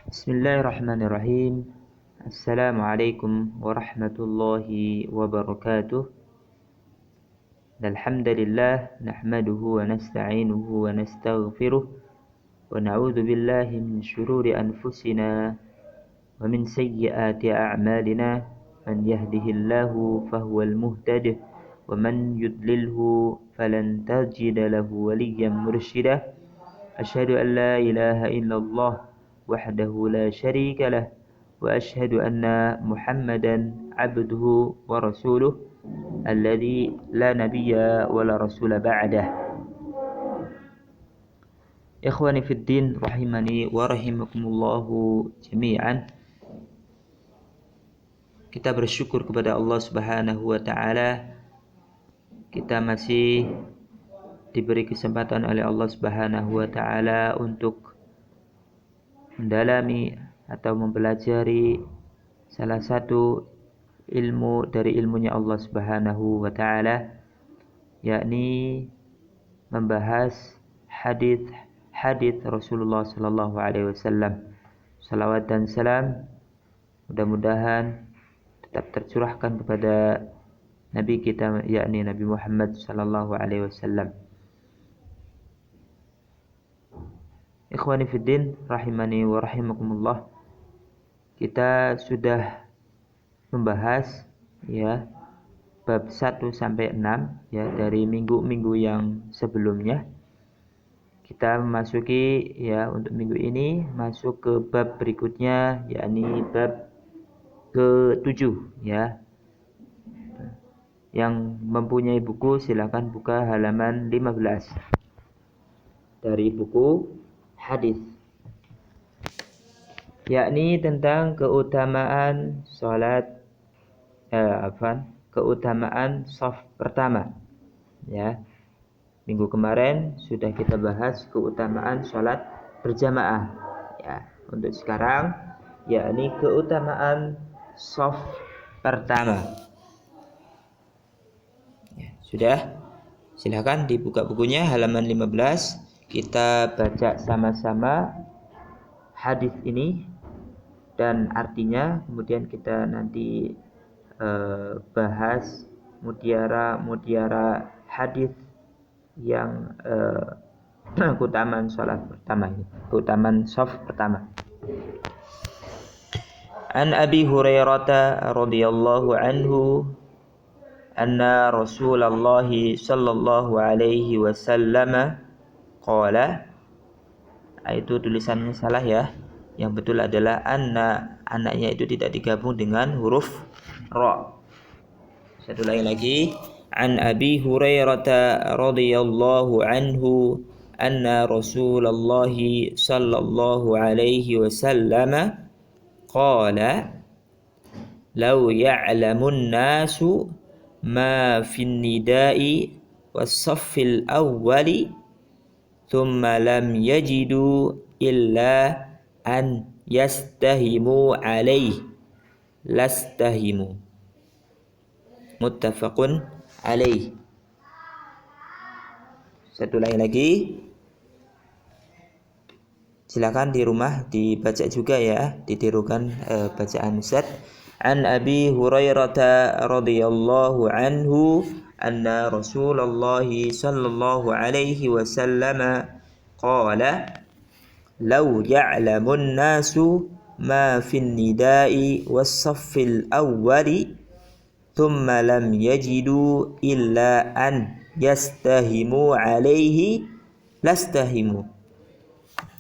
Bismillahirrahmanirrahim. Assalamualaikum warahmatullahi wabarakatuh. Alhamdulillah nahmaduhu wa nasta'inuhu wa nastaghfiruh wa na'udzu billahi min shururi anfusina wa min sayyiati a'malina. Man yahdihillahu fahuwal muhtadi wa man yudlilhu falan tajida lahu waliyyan mursyida. Asyhadu an la ilaha illallah وحده لا شريك له وأشهد أن محمدا عبده ورسوله الذي لا نبي ولا رسول بعده. إخواني في الدين rahimani wa rahimakumullahu jami'an. Kita bersyukur kepada Allah Subhanahu wa taala. Kita masih diberi kesempatan oleh Allah Subhanahu wa taala untuk mendalami atau mempelajari salah satu ilmu dari ilmunya Allah Subhanahu wa taala, yakni membahas hadis Rasulullah sallallahu alaihi wasallam. Salawat dan salam mudah-mudahan tetap tercurahkan kepada nabi kita, yakni Nabi Muhammad sallallahu alaihi wasallam. Ikhwani fiddin rahimani wa rahimakumullah. Kita sudah membahas bab 1 sampai 6 dari minggu-minggu yang sebelumnya. Kita memasuki untuk minggu ini masuk ke bab berikutnya, yakni bab ke-7 Yang mempunyai buku silakan buka halaman 15 dari buku hadis, yakni tentang keutamaan keutamaan shaf pertama. Minggu kemarin sudah kita bahas keutamaan sholat berjamaah. Untuk sekarang yakni keutamaan shaf pertama. Sudah? Silakan dibuka bukunya halaman 15. Kita baca sama-sama hadis ini dan artinya, kemudian kita nanti bahas mutiara hadis yang keutamaan salat pertama ini, keutamaan shaf pertama. An Abi Hurairah radhiyallahu anhu anna Rasulullah sallallahu alaihi wasallam qala, itu tulisannya salah ya. Yang betul adalah anaknya itu tidak digabung dengan huruf ra. Saya ulangi lagi. An Abi Hurairah radhiyallahu anhu anna Rasulullah sallallahu alaihi wasallam qala law ya'lamun nasu ma fin nida'i was-saffil awwali thumma lam yajidu illa an yastahimu alaih lastahimu. Muttafaqun alaih. Satu lagi. Silakan di rumah dibaca juga ya, ditirukan bacaan Ustaz. An Abi Hurairah radhiyallahu anhu anna Rasulullah sallallahu alaihi wasallam qala law ya'lamun nasu ma fin nida'i was-saffil awwali thumma lam yajidu illa an yastahimu alaihi lastahimu.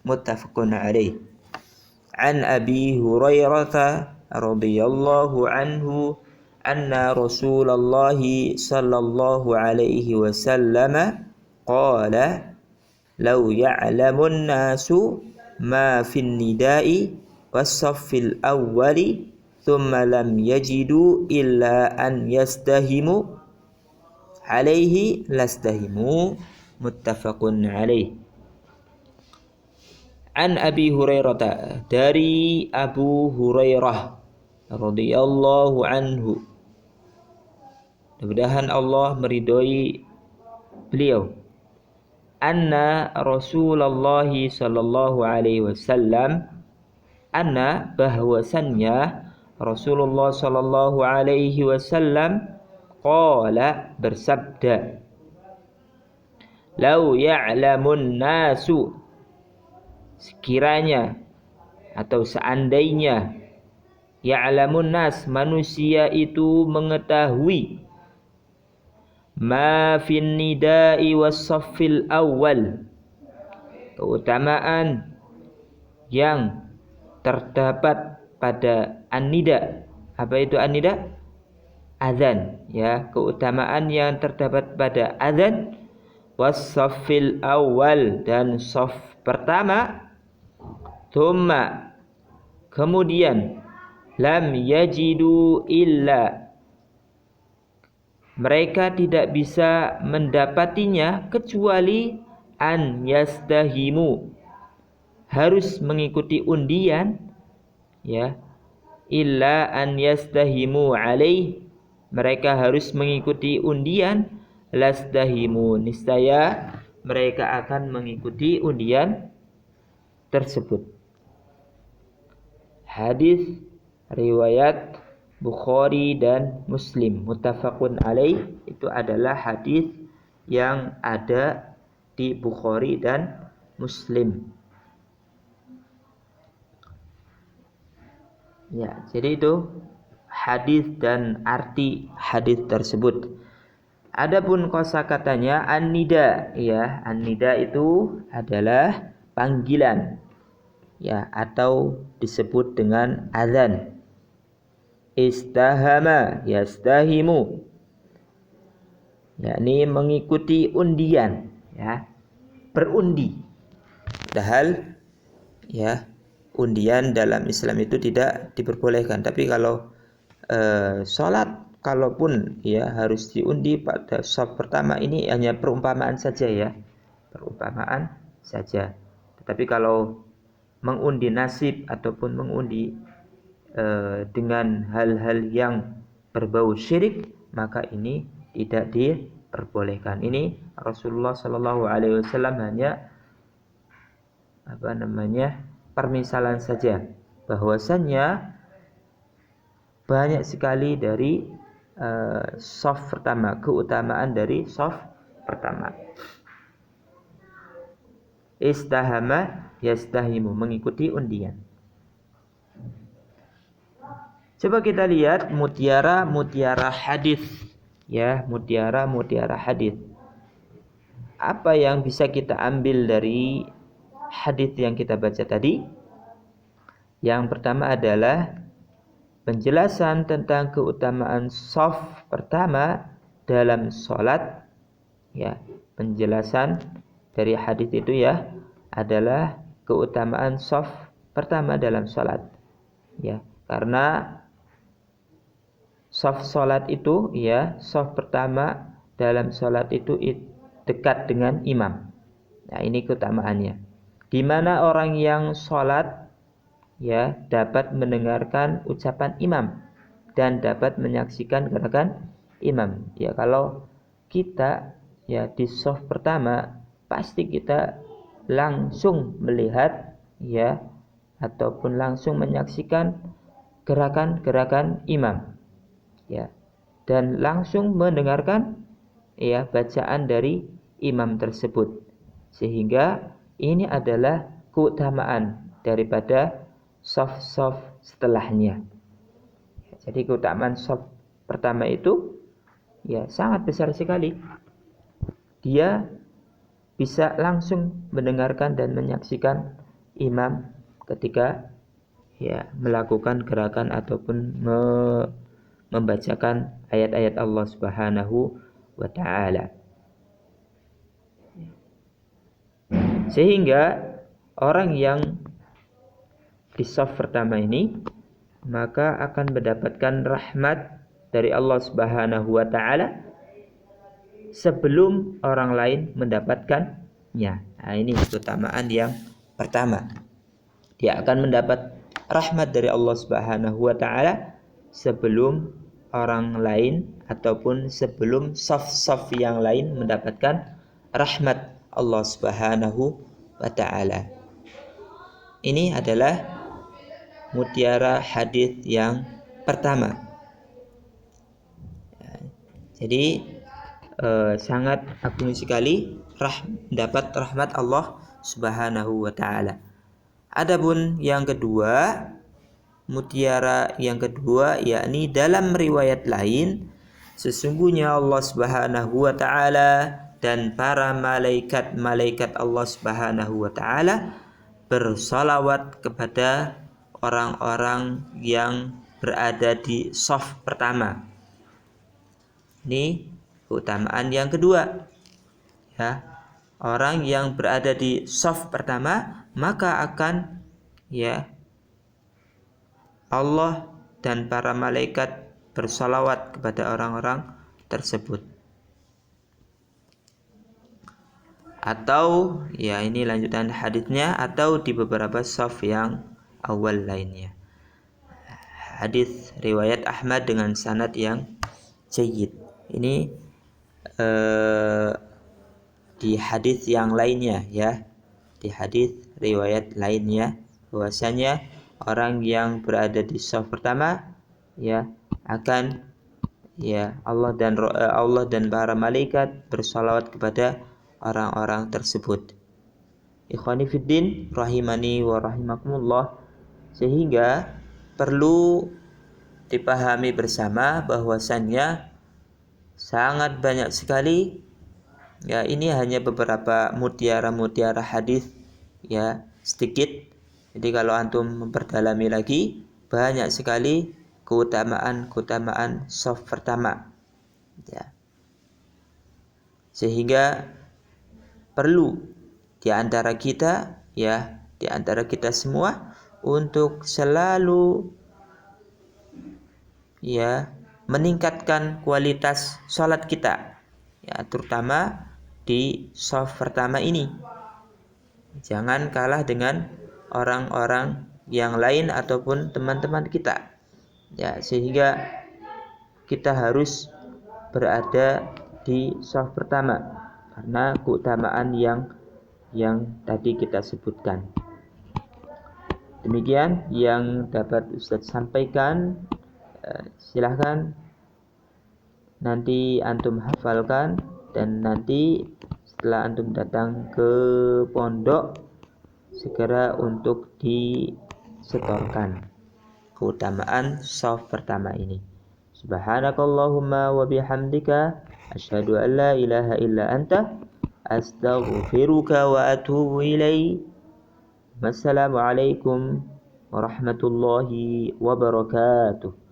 Muttafaqun alaih. An Abi Hurairah radhiyallahu anhu anna Rasulullah sallallahu alaihi wasallam qala law ya'lamun nasu ma fin nida'i was-saffil awwali thumma lam yajidu illa an yastahimu alaihi lastahimu. Muttafaqun alaih. An Abi Hurairah, dari Abu Hurairah radhiyallahu anhu, mudah-mudahan Allah meridhoi beliau, anna Rasulullah sallallahu alaihi wasallam, anna bahwasannya Rasulullah sallallahu alaihi wasallam qala bersabda, lau ya'lamun nasu, sekiranya atau seandainya, ya'lamun nas, manusia itu mengetahui, ma fin nida'i was saffil awal, keutamaan yang terdapat pada an-nida. Apa itu an-nida? Azan, ya, keutamaan yang terdapat pada azan, was saffil awal, dan saf pertama, thumma, kemudian, lam yajidu illa, mereka tidak bisa mendapatinya kecuali an yastahimu, harus mengikuti undian, ya, illa an yastahimu alaih, mereka harus mengikuti undian, lastahimu, niscaya mereka akan mengikuti undian tersebut. Hadis riwayat Bukhari dan Muslim, muttafaqun alaih, itu adalah hadis yang ada di Bukhari dan Muslim. Ya, jadi itu hadis dan arti hadis tersebut. Adapun kosakatanya an-nida, ya, an-nida itu adalah panggilan, ya, atau disebut dengan azan. Istahama yastahimu, yakni mengikuti undian, ya, berundi. Padahal, ya, undian dalam Islam itu tidak diperbolehkan. Tapi kalau sholat, kalaupun, ya, harus diundi pada shaf pertama, ini hanya perumpamaan saja, ya, perumpamaan saja. Tetapi kalau mengundi nasib ataupun mengundi dengan hal-hal yang berbau syirik, maka ini tidak diperbolehkan. Ini Rasulullah Shallallahu Alaihi Wasallam hanya permisalan saja, bahwasannya banyak sekali dari shaf pertama, keutamaan dari shaf pertama. Istahama yastahimu, mengikuti undian. Coba kita lihat mutiara hadis, ya, mutiara hadis. Apa yang bisa kita ambil dari hadis yang kita baca tadi? Yang pertama adalah penjelasan tentang keutamaan shaf pertama dalam sholat, ya. Penjelasan dari hadis itu, ya, adalah keutamaan shaf pertama dalam sholat, ya, karena shaf sholat itu, ya, shaf pertama dalam sholat itu dekat dengan imam. Nah, ini keutamaannya. Di mana orang yang sholat, ya, dapat mendengarkan ucapan imam dan dapat menyaksikan gerakan imam. Ya, kalau kita, ya, di shaf pertama, pasti kita langsung melihat, ya, ataupun langsung menyaksikan gerakan-gerakan imam, ya, dan langsung mendengarkan, ya, bacaan dari imam tersebut. Sehingga ini adalah keutamaan daripada shaf-shaf setelahnya. Jadi keutamaan shaf pertama itu, ya, sangat besar sekali. Dia bisa langsung mendengarkan dan menyaksikan imam ketika, ya, melakukan gerakan ataupun membacakan ayat-ayat Allah Subhanahu wa ta'ala. Sehingga orang yang di shaf pertama ini maka akan mendapatkan rahmat dari Allah Subhanahu wa ta'ala sebelum orang lain mendapatkannya. Nah, ini keutamaan yang pertama. Dia akan mendapat rahmat dari Allah Subhanahu wa ta'ala sebelum orang lain ataupun sebelum shaf-shaf yang lain mendapatkan rahmat Allah Subhanahu wa ta'ala. Ini adalah mutiara hadis yang pertama. Jadi sangat agung sekali dapat rahmat Allah Subhanahu wa taala. Adapun yang kedua, mutiara yang kedua yakni dalam riwayat lain, sesungguhnya Allah Subhanahu wa taala dan para malaikat Allah Subhanahu wa taala bersalawat kepada orang-orang yang berada di shaf pertama. Ini keutamaan yang kedua. Ya, orang yang berada di shaf pertama maka akan Allah dan para malaikat bersalawat kepada orang-orang tersebut. Atau ini lanjutan hadisnya, atau di beberapa shaf yang awal lainnya. Hadis riwayat Ahmad dengan sanad yang jayyid. Ini di hadis yang lainnya di hadis riwayat lainnya bahwasanya orang yang berada di shaf pertama akan Allah dan para malaikat bersalawat kepada orang-orang tersebut. Ikhwani fiddin rahimani wa rahimakumullah, sehingga perlu dipahami bersama bahwasannya sangat banyak sekali ini hanya beberapa mutiara hadis sedikit. Jadi kalau antum memperdalami lagi, banyak sekali keutamaan shaf pertama. Sehingga perlu di antara kita semua untuk selalu meningkatkan kualitas salat kita, terutama di shaf pertama ini. Jangan kalah dengan orang-orang yang lain ataupun teman-teman kita, sehingga kita harus berada di shaf pertama karena keutamaan yang tadi kita sebutkan. Demikian yang dapat Ustadz sampaikan. Silahkan nanti antum hafalkan, dan nanti setelah antum datang ke pondok segera untuk disetorkan keutamaan shaf pertama ini. Subhanakallahumma wa bihamdika asyhadu an la ilaha illa anta astaghfiruka wa atubu ilaik. Wassalamualaikum warahmatullahi wabarakatuh.